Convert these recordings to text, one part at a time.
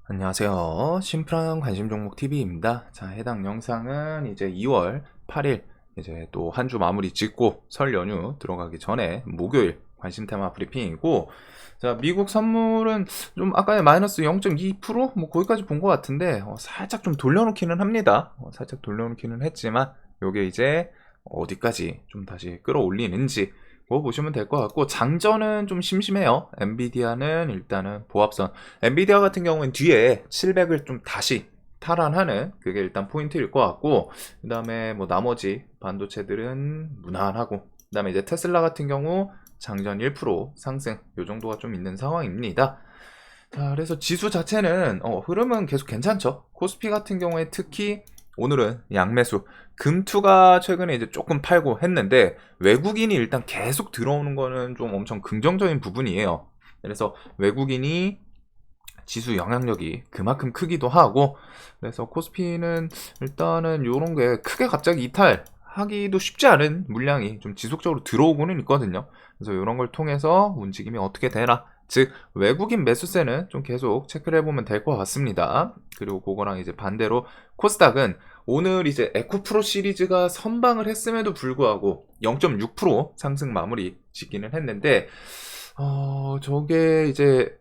안녕하세요. 심플한 관심 종목 TV입니다. 자, 해당 영상은 이제 2월 8일 이제 또 한 주 마무리 짓고 설 연휴 들어가기 전에 목요일 관심 테마 브리핑이고, 자, 미국 선물은 좀 아까 마이너스 0.2%뭐 거기까지 본 것 같은데 살짝 좀 돌려놓기는 합니다. 살짝 돌려놓기는 했지만 요게 이제 어디까지 좀 다시 끌어올리는지 보시면 될 것 같고, 장전은 좀 심심해요. 엔비디아는 일단은 보합선, 엔비디아 같은 경우는 뒤에 700을 좀 다시 탈환하는 그게 일단 포인트일 것 같고, 그 다음에 뭐 나머지 반도체들은 무난하고, 그 다음에 이제 테슬라 같은 경우 장전 1% 상승 요 정도가 좀 있는 상황입니다. 자, 그래서 지수 자체는 흐름은 계속 괜찮죠. 코스피 같은 경우에 특히 오늘은 양매수, 금투가 최근에 이제 조금 팔고 했는데 외국인이 일단 계속 들어오는 거는 좀 엄청 긍정적인 부분이에요. 그래서 외국인이 지수 영향력이 그만큼 크기도 하고, 그래서 코스피는 일단은 요런 게 크게 갑자기 이탈하기도 쉽지 않은 물량이 좀 지속적으로 들어오고는 있거든요. 그래서 이런 걸 통해서 움직임이 어떻게 되나, 즉 외국인 매수세는 좀 계속 체크를 해보면 될 것 같습니다. 그리고 그거랑 이제 반대로 코스닥은 오늘 이제 에코프로 시리즈가 선방을 했음에도 불구하고 0.6% 상승 마무리 짓기는 했는데, 저게 이제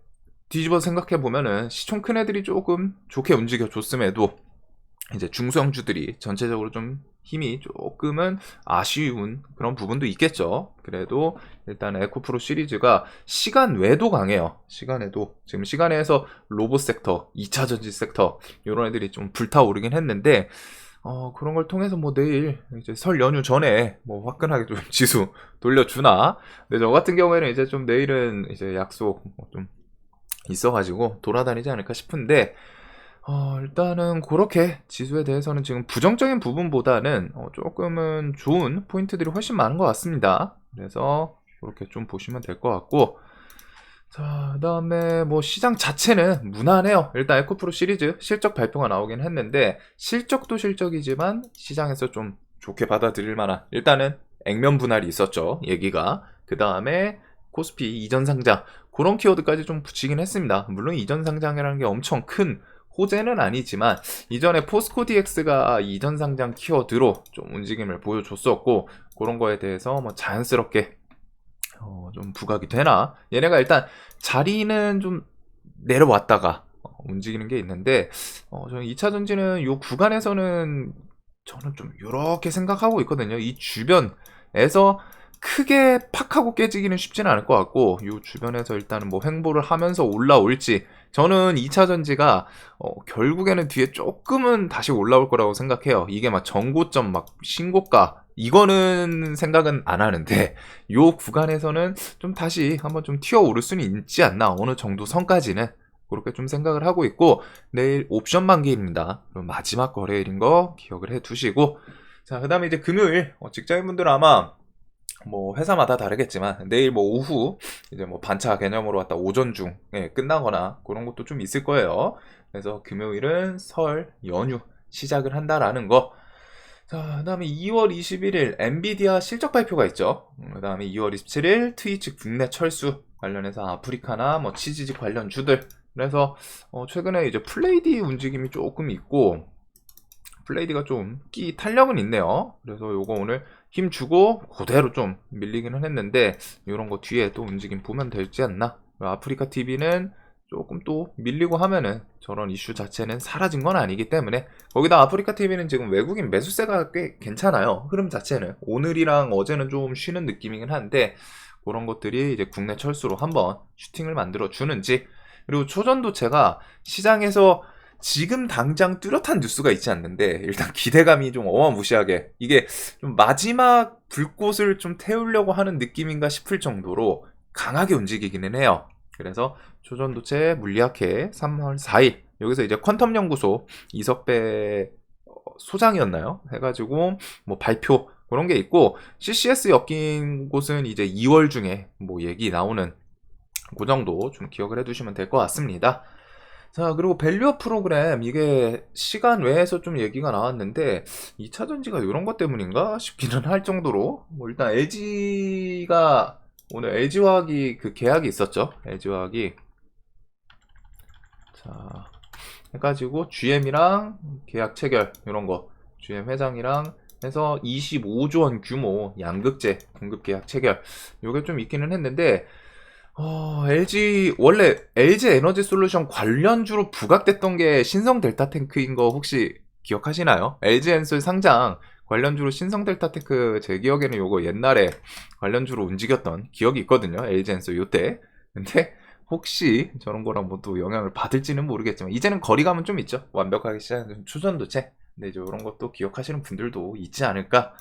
뒤집어 생각해 보면은 시총 큰 애들이 조금 좋게 움직여 줬음에도 이제 중소형주들이 전체적으로 좀 힘이 조금은 아쉬운 그런 부분도 있겠죠. 그래도 일단 에코프로 시리즈가 시간 외도 강해요. 시간에도 지금 시간에서 로봇 섹터, 2차 전지 섹터 이런 애들이 좀 불타오르긴 했는데, 그런 걸 통해서 뭐 내일 이제 설 연휴 전에 뭐 화끈하게 좀 지수 돌려주나. 근데 저 같은 경우에는 이제 좀 내일은 이제 약속 좀 있어가지고 돌아다니지 않을까 싶은데, 일단은 그렇게 지수에 대해서는 지금 부정적인 부분보다는 조금은 좋은 포인트들이 훨씬 많은 것 같습니다. 그래서 그렇게 좀 보시면 될 것 같고, 자, 그다음에 뭐 시장 자체는 무난해요. 일단 에코프로 시리즈 실적 발표가 나오긴 했는데 실적도 실적이지만 시장에서 좀 좋게 받아들일 만한, 일단은 액면 분할이 있었죠, 얘기가. 그 다음에 코스피 이전 상장 그런 키워드까지 좀 붙이긴 했습니다. 물론 이전 상장이라는 게 엄청 큰 호재는 아니지만 이전에 포스코 DX가 이전 상장 키워드로 좀 움직임을 보여줬었고, 그런 거에 대해서 뭐 자연스럽게 좀 부각이 되나? 얘네가 일단 자리는 좀 내려왔다가 움직이는 게 있는데, 저는 2차 전지는 이 구간에서는 저는 좀 이렇게 생각하고 있거든요. 이 주변에서 크게 팍 하고 깨지기는 쉽지는 않을 것 같고, 이 주변에서 일단은 뭐 횡보를 하면서 올라올지, 저는 2차 전지가 결국에는 뒤에 조금은 다시 올라올 거라고 생각해요. 이게 막 전고점 막 신고가 이거는 생각은 안 하는데, 요 구간에서는 좀 다시 한번 좀 튀어오를 수는 있지 않나, 어느 정도 선까지는 그렇게 좀 생각을 하고 있고, 내일 옵션 만기입니다. 그럼 마지막 거래일인 거 기억을 해 두시고, 자, 그 다음에 이제 금요일 직장인분들은 아마 뭐 회사마다 다르겠지만 내일 뭐 오후 이제 뭐 반차 개념으로 왔다 오전 중에 끝나거나 그런 것도 좀 있을 거예요. 그래서 금요일은 설 연휴 시작을 한다라는 거. 자, 그 다음에 2월 21일 엔비디아 실적 발표가 있죠. 그 다음에 2월 27일 트위치 국내 철수 관련해서 아프리카나 뭐 치즈직 관련 주들. 그래서 최근에 이제 플레이디 움직임이 조금 있고, 플레이디가 좀 끼 탄력은 있네요. 그래서 요거 오늘 힘 주고 그대로 좀 밀리기는 했는데, 이런 거 뒤에 또 움직임 보면 되지 않나. 아프리카 TV는 조금 또 밀리고 하면은 저런 이슈 자체는 사라진 건 아니기 때문에, 거기다 아프리카 TV는 지금 외국인 매수세가 꽤 괜찮아요. 흐름 자체는 오늘이랑 어제는 좀 쉬는 느낌이긴 한데, 그런 것들이 이제 국내 철수로 한번 슈팅을 만들어 주는지. 그리고 초전도 제가 시장에서 지금 당장 뚜렷한 뉴스가 있지 않는데 일단 기대감이 좀 어마무시하게, 이게 좀 마지막 불꽃을 좀 태우려고 하는 느낌인가 싶을 정도로 강하게 움직이기는 해요. 그래서 초전도체 물리학회 3월 4일 여기서 이제 퀀텀 연구소 이석배 소장이었나요? 해가지고 뭐 발표 그런 게 있고, CCS 엮인 곳은 이제 2월 중에 뭐 얘기 나오는 그 정도 좀 기억을 해두시면 될 것 같습니다. 자, 그리고 밸류업 프로그램, 이게 시간 외에서 좀 얘기가 나왔는데 2차 전지가 이런 것 때문인가 싶기는 할 정도로, 뭐 일단 LG가 오늘 LG화학이 그 계약이 있었죠. LG화학이, 자, 해가지고 GM이랑 계약 체결 이런 거 GM 회장이랑 해서 25조 원 규모 양극재 공급 계약 체결 요게 좀 있기는 했는데 LG 원래 LG 에너지 솔루션 관련주로 부각됐던 게 신성 델타 탱크인 거 혹시 기억하시나요? LG 엔솔 상장 관련주로 신성 델타 탱크 제 기억에는 요거 옛날에 관련주로 움직였던 기억이 있거든요. LG 엔솔 요때. 근데 혹시 저런 거랑 뭐 또 영향을 받을지는 모르겠지만 이제는 거리감은 좀 있죠. 완벽하게 시작한 추전도체. 근데 이제 이런 것도 기억하시는 분들도 있지 않을까.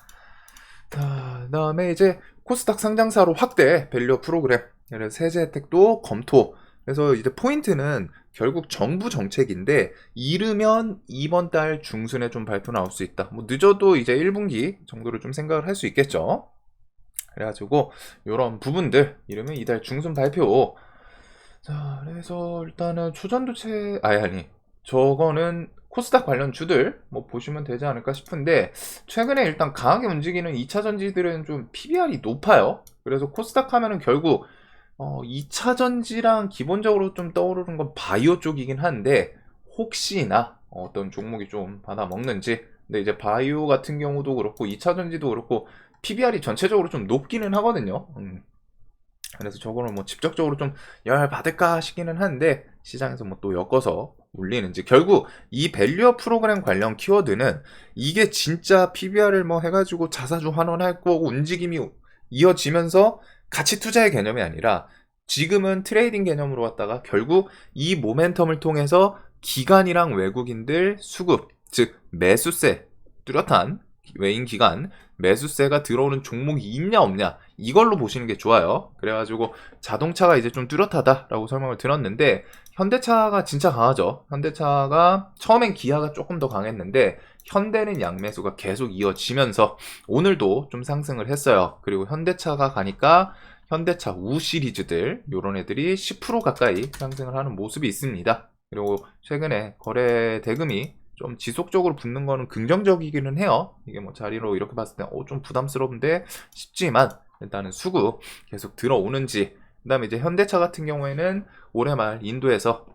그다음에 이제 코스닥 상장사로 확대 밸류 프로그램. 그래서 세제 혜택도 검토. 그래서 이제 포인트는 결국 정부 정책인데 이르면 이번 달 중순에 좀 발표 나올 수 있다. 뭐 늦어도 이제 1분기 정도를 좀 생각을 할 수 있겠죠. 그래가지고 이런 부분들 이르면 이달 중순 발표. 자, 그래서 일단은 초전도체 아니 저거는 코스닥 관련 주들 뭐 보시면 되지 않을까 싶은데 최근에 일단 강하게 움직이는 2차 전지들은 좀 PBR이 높아요. 그래서 코스닥 하면은 결국 2차 전지랑 기본적으로 좀 떠오르는 건 바이오 쪽이긴 한데 혹시나 어떤 종목이 좀 받아먹는지. 근데 이제 바이오 같은 경우도 그렇고 2차 전지도 그렇고 PBR이 전체적으로 좀 높기는 하거든요. 그래서 저거는 뭐 직접적으로 좀 영향을 받을까 싶기는 한데 시장에서 뭐 또 엮어서 올리는지. 결국 이 밸류업 프로그램 관련 키워드는 이게 진짜 PBR을 뭐 해가지고 자사주 환원할 거고 움직임이 이어지면서 가치 투자의 개념이 아니라 지금은 트레이딩 개념으로 왔다가 결국 이 모멘텀을 통해서 기관이랑 외국인들 수급, 즉 매수세, 뚜렷한 외인 기관 매수세가 들어오는 종목이 있냐 없냐 이걸로 보시는 게 좋아요. 그래가지고 자동차가 이제 좀 뚜렷하다라고 설명을 드렸는데 현대차가 진짜 강하죠. 현대차가 처음엔 기아가 조금 더 강했는데 현대는 양매수가 계속 이어지면서 오늘도 좀 상승을 했어요. 그리고 현대차가 가니까 현대차 우 시리즈들 요런 애들이 10% 가까이 상승을 하는 모습이 있습니다. 그리고 최근에 거래 대금이 좀 지속적으로 붙는 거는 긍정적이기는 해요. 이게 뭐 자리로 이렇게 봤을 때 좀 부담스러운데 싶지만 일단은 수급 계속 들어오는지. 그 다음에 이제 현대차 같은 경우에는 올해 말 인도에서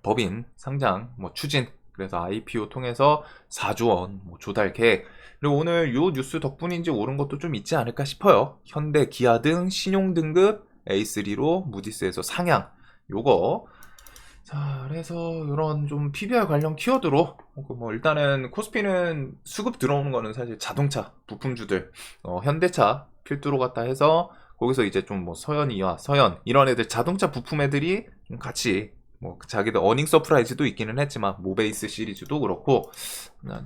법인 상장 뭐 추진, 그래서 IPO 통해서 4조 원 뭐 조달 계획. 그리고 오늘 요 뉴스 덕분인지 오른 것도 좀 있지 않을까 싶어요. 현대, 기아 등 신용 등급 A3로 무디스에서 상향. 요거. 자, 그래서 이런 좀 PBR 관련 키워드로 뭐 일단은 코스피는 수급 들어오는 거는 사실 자동차 부품주들, 현대차 필두로 갔다 해서 거기서 이제 좀 뭐 서현이와 서현 이런 애들 자동차 부품 애들이 좀 같이 뭐 자기들 어닝 서프라이즈도 있기는 했지만 모베이스 시리즈도 그렇고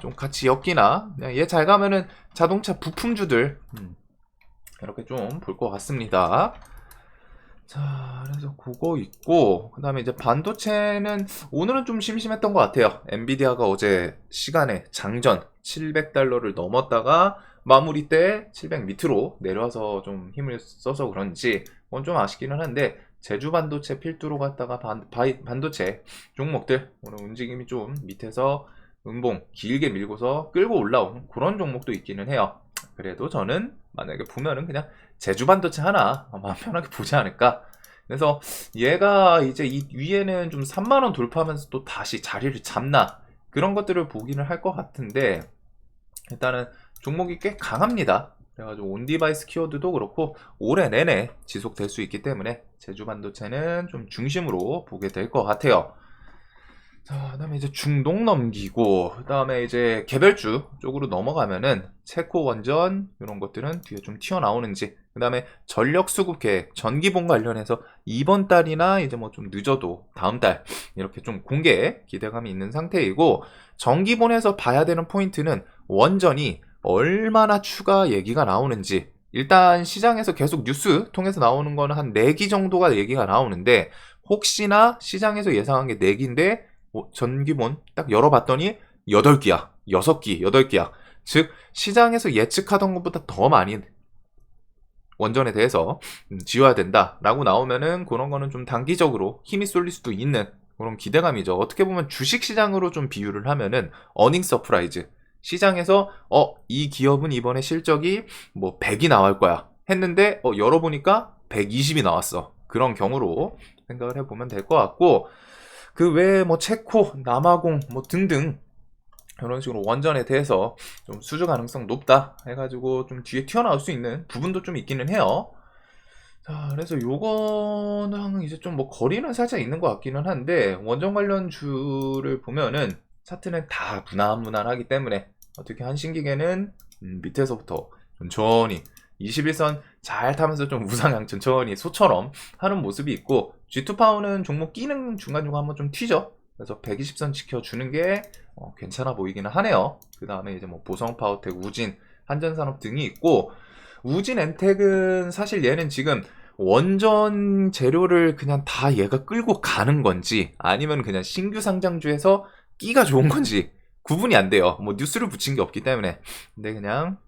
좀 같이 엮이나 얘 잘 가면은 자동차 부품주들 이렇게 좀 볼 것 같습니다. 자, 그래서 그거 있고 그 다음에 이제 반도체는 오늘은 좀 심심했던 것 같아요. 엔비디아가 어제 시간에 장전 700달러를 넘었다가 마무리 때 700 밑으로 내려와서 좀 힘을 써서 그런지 그건 좀 아쉽기는 한데 제주 반도체 필두로 갔다가 반도체 종목들 오늘 움직임이 좀 밑에서 음봉 길게 밀고서 끌고 올라오는 그런 종목도 있기는 해요. 그래도 저는 만약에 보면은 그냥 제주 반도체 하나 마음 편하게 보지 않을까. 그래서 얘가 이제 이 위에는 좀 3만원 돌파하면서 또 다시 자리를 잡나 그런 것들을 보기는 할 것 같은데 일단은 종목이 꽤 강합니다. 그래가지고 온디바이스 키워드도 그렇고 올해 내내 지속될 수 있기 때문에 제주 반도체는 좀 중심으로 보게 될 것 같아요. 자, 그다음에 이제 중동 넘기고 그다음에 이제 개별주 쪽으로 넘어가면은 체코 원전 이런 것들은 뒤에 좀 튀어나오는지. 그다음에 전력 수급 계획 전기본 관련해서 이번 달이나 이제 뭐 좀 늦어도 다음 달 이렇게 좀 공개 기대감이 있는 상태이고 전기본에서 봐야 되는 포인트는 원전이 얼마나 추가 얘기가 나오는지. 일단 시장에서 계속 뉴스 통해서 나오는 거는 한 4기 정도가 얘기가 나오는데 혹시나 시장에서 예상한 게 4기인데 전기본 딱 열어봤더니 8기야 6기 8기야. 즉 시장에서 예측하던 것보다 더 많이 원전에 대해서 지어야 된다 라고 나오면은 그런 거는 좀 단기적으로 힘이 쏠릴 수도 있는 그런 기대감이죠. 어떻게 보면 주식시장으로 좀 비유를 하면은 어닝 서프라이즈. 시장에서 이 기업은 이번에 실적이 뭐 100이 나올 거야 했는데 열어보니까 120이 나왔어. 그런 경우로 생각을 해보면 될 것 같고 그 외에 뭐 체코, 남아공 뭐 등등 이런 식으로 원전에 대해서 좀 수주 가능성 높다 해가지고 좀 뒤에 튀어나올 수 있는 부분도 좀 있기는 해요. 자, 그래서 요거는 이제 좀 뭐 거리는 살짝 있는 것 같기는 한데, 원전 관련주를 보면은 차트는 다 무난무난하기 때문에 어떻게 한신기계는 밑에서부터 천천히 21선 잘 타면서 좀 우상향 천천히 소처럼 하는 모습이 있고, G2파워는 종목 끼는 중간중간 한번 좀 튀죠. 그래서 120선 지켜주는 게 괜찮아 보이기는 하네요. 그 다음에 이제 뭐 보성파워텍, 우진, 한전산업 등이 있고, 우진 엔텍은 사실 얘는 지금 원전 재료를 그냥 다 얘가 끌고 가는 건지 아니면 그냥 신규 상장주에서 끼가 좋은 건지 구분이 안 돼요. 뭐 뉴스를 붙인 게 없기 때문에. 근데 그냥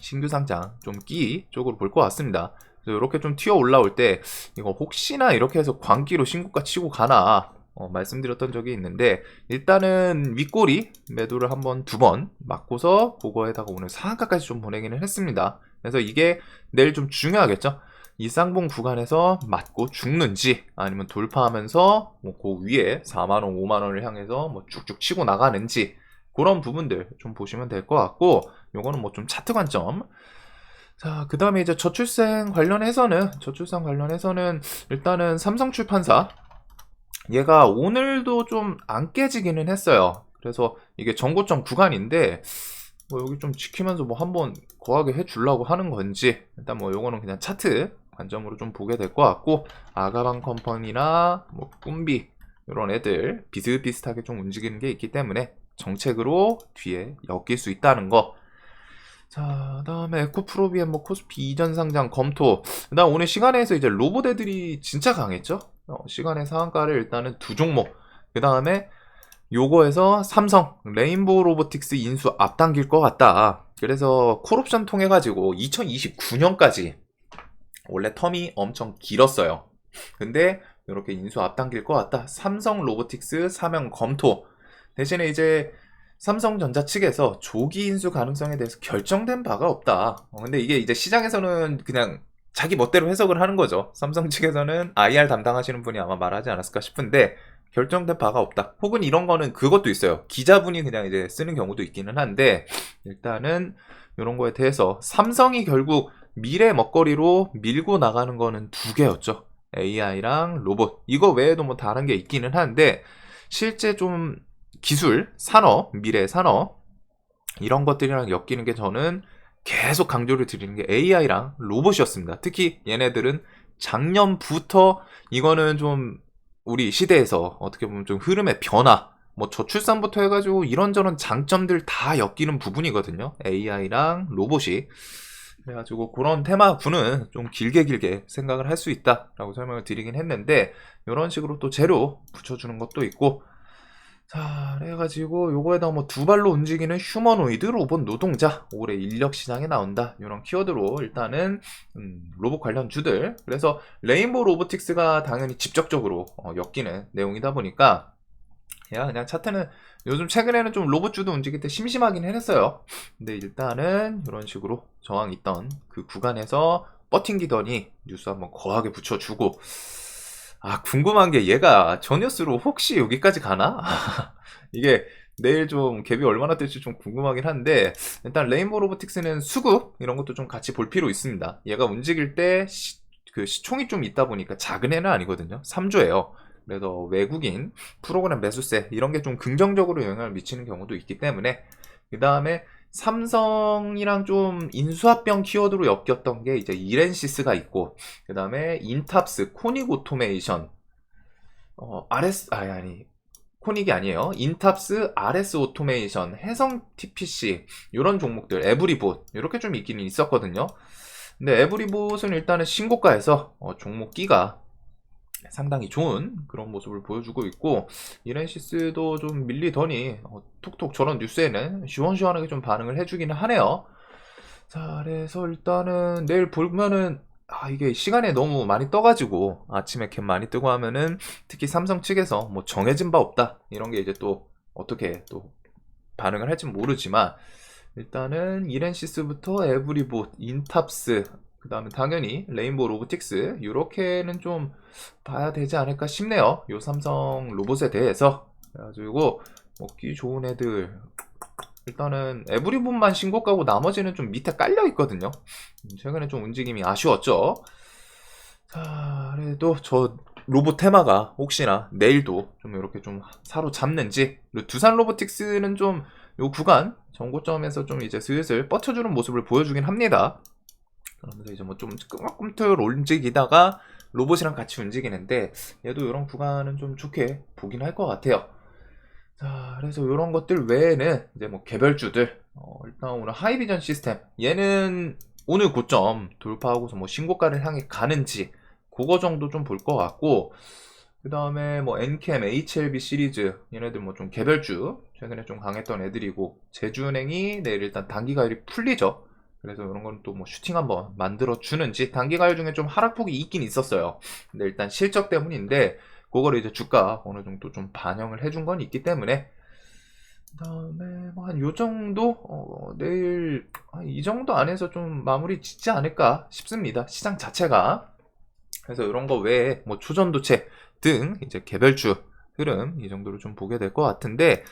신규 상장 좀 끼 쪽으로 볼 것 같습니다. 이렇게 좀 튀어 올라올 때 이거 혹시나 이렇게 해서 광기로 신고가 치고 가나 말씀드렸던 적이 있는데, 일단은 윗꼬리 매도를 한번 2번 맞고서 그거에다가 오늘 상한가까지 좀 보내기는 했습니다. 그래서 이게 내일 좀 중요하겠죠. 이 쌍봉 구간에서 맞고 죽는지 아니면 돌파하면서 뭐 그 위에 4만원 5만원을 향해서 뭐 쭉쭉 치고 나가는지 그런 부분들 좀 보시면 될 것 같고, 요거는 뭐 좀 차트 관점. 자, 그 다음에 이제 저출생 관련해서는 일단은 삼성출판사 얘가 오늘도 좀 안 깨지기는 했어요. 그래서 이게 정고점 구간인데 뭐 여기 좀 지키면서 뭐 한번 거하게 해주려고 하는 건지, 일단 뭐 요거는 그냥 차트 관점으로 좀 보게 될 것 같고, 아가방 컴퍼니나 뭐 꿈비 이런 애들 비슷비슷하게 좀 움직이는 게 있기 때문에 정책으로 뒤에 엮일 수 있다는 거. 자, 다음에 에코프로비엠 뭐 코스피 이전 상장 검토. 그다음 오늘 시간에서 이제 로봇 애들이 진짜 강했죠. 시간의 상한가를 일단은 2종목. 그 다음에 요거에서 삼성 레인보우 로보틱스 인수 앞당길 것 같다. 그래서 콜옵션 통해 가지고 2029년까지 원래 텀이 엄청 길었어요. 근데 이렇게 인수 앞당길 것 같다. 삼성 로보틱스 사명 검토. 대신에 이제 삼성전자 측에서 조기 인수 가능성에 대해서 결정된 바가 없다. 근데 이게 이제 시장에서는 그냥 자기 멋대로 해석을 하는 거죠. 삼성 측에서는 IR 담당하시는 분이 아마 말하지 않았을까 싶은데, 결정된 바가 없다. 혹은 이런 거는 그것도 있어요. 기자분이 그냥 이제 쓰는 경우도 있기는 한데, 일단은 이런 거에 대해서 삼성이 결국 미래 먹거리로 밀고 나가는 거는 2개였죠. AI랑 로봇. 이거 외에도 뭐 다른 게 있기는 한데, 실제 좀 기술, 산업, 미래 산업 이런 것들이랑 엮이는 게 저는 계속 강조를 드리는 게 AI랑 로봇이었습니다. 특히 얘네들은 작년부터 이거는 좀 우리 시대에서 어떻게 보면 좀 흐름의 변화, 뭐 저출산부터 해가지고 이런저런 장점들 다 엮이는 부분이거든요. AI랑 로봇이. 그래가지고 그런 테마군은 좀 길게 생각을 할 수 있다라고 설명을 드리긴 했는데, 이런 식으로 또 재료 붙여주는 것도 있고, 자, 그래가지고 요거에다 뭐 2발로 움직이는 휴머노이드 로봇 노동자 올해 인력 시장에 나온다. 이런 키워드로 일단은 로봇 관련주들. 그래서 레인보우 로보틱스가 당연히 직접적으로 엮이는 내용이다 보니까 그냥 차트는 요즘 최근에는 좀 로봇주도 움직일 때 심심하긴 했어요. 근데 일단은 이런 식으로 저항 있던 그 구간에서 버팅기더니 뉴스 한번 거하게 붙여주고, 궁금한 게 얘가 저 뉴스로 혹시 여기까지 가나? 이게 내일 좀 갭이 얼마나 될지 좀 궁금하긴 한데, 일단 레인보우 로보틱스는 수급 이런 것도 좀 같이 볼 필요 있습니다. 얘가 움직일 때 그 시총이 좀 있다 보니까 작은 애는 아니거든요. 3조예요. 그래서 외국인 프로그램 매수세 이런 게 좀 긍정적으로 영향을 미치는 경우도 있기 때문에, 그 다음에 삼성이랑 좀 인수합병 키워드로 엮였던 게 이제 이렌시스가 있고, 그 다음에 인탑스, 코닉 오토메이션, 코닉이 아니에요. 인탑스, RS 오토메이션, 해성 TPC 이런 종목들, 에브리봇 이렇게 좀 있기는 있었거든요. 근데 에브리봇은 일단은 신고가에서 종목 끼가 상당히 좋은 그런 모습을 보여주고 있고, 이렌시스도 좀 밀리더니 톡톡 저런 뉴스에는 시원시원하게 좀 반응을 해주기는 하네요. 자, 그래서 일단은 내일 보면은 이게 시간에 너무 많이 떠가지고 아침에 갭 많이 뜨고 하면은 특히 삼성 측에서 뭐 정해진 바 없다 이런 게 이제 또 어떻게 또 반응을 할지 모르지만, 일단은 이렌시스부터 에브리봇, 인탑스, 그 다음에 당연히 레인보우 로보틱스 이렇게는 좀 봐야 되지 않을까 싶네요. 요 삼성 로봇에 대해서. 그래가지고 먹기 좋은 애들 일단은 에브리본만 신고 가고 나머지는 좀 밑에 깔려 있거든요. 최근에 좀 움직임이 아쉬웠죠. 자, 그래도 저 로봇 테마가 혹시나 내일도 좀 이렇게 좀 사로잡는지, 그리고 두산 로보틱스는 좀 요 구간 정고점에서 좀 이제 슬슬 뻗쳐주는 모습을 보여주긴 합니다. 그러면서 이제 뭐 좀 꿈틀꿈틀 움직이다가 로봇이랑 같이 움직이는데 얘도 이런 구간은 좀 좋게 보긴 할 것 같아요. 자, 그래서 이런 것들 외에는 이제 뭐 개별주들 일단 오늘 하이비전 시스템 얘는 오늘 고점 돌파하고서 뭐 신고가를 향해 가는지 그거 정도 좀 볼 것 같고, 그 다음에 뭐 엔캠, HLB 시리즈 얘네들 뭐 좀 개별주 최근에 좀 강했던 애들이고, 제주은행이 내일 일단 단기가율이 풀리죠. 그래서 이런 건 또 뭐 슈팅 한번 만들어 주는지, 단기가율 중에 좀 하락폭이 있긴 있었어요. 근데 일단 실적 때문인데 그거를 이제 주가 어느 정도 좀 반영을 해준 건 있기 때문에, 그 다음에 뭐 한 요 정도 내일 이 정도 안에서 좀 마무리 짓지 않을까 싶습니다, 시장 자체가. 그래서 이런 거 외에 뭐 초전도체 등 이제 개별주 흐름 이 정도로 좀 보게 될 것 같은데,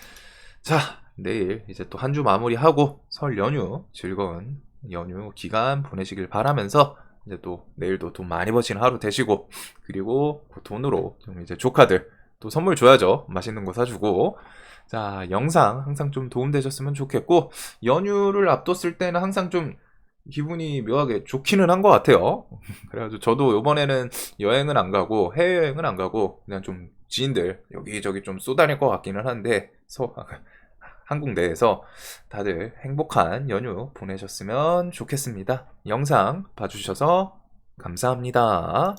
자, 내일 이제 또 한 주 마무리하고 설 연휴 즐거운 연휴 기간 보내시길 바라면서, 이제 또 내일도 돈 많이 버시는 하루 되시고, 그리고 그 돈으로 좀 이제 조카들 또 선물 줘야죠. 맛있는 거 사주고. 자, 영상 항상 좀 도움되셨으면 좋겠고, 연휴를 앞뒀을 때는 항상 좀 기분이 묘하게 좋기는 한 것 같아요. 그래가지고 저도 이번에는 여행은 안 가고, 해외여행은 안 가고, 그냥 좀 지인들 여기저기 좀 쏘다닐 것 같기는 한데, 한국 내에서 다들 행복한 연휴 보내셨으면 좋겠습니다. 영상 봐주셔서 감사합니다.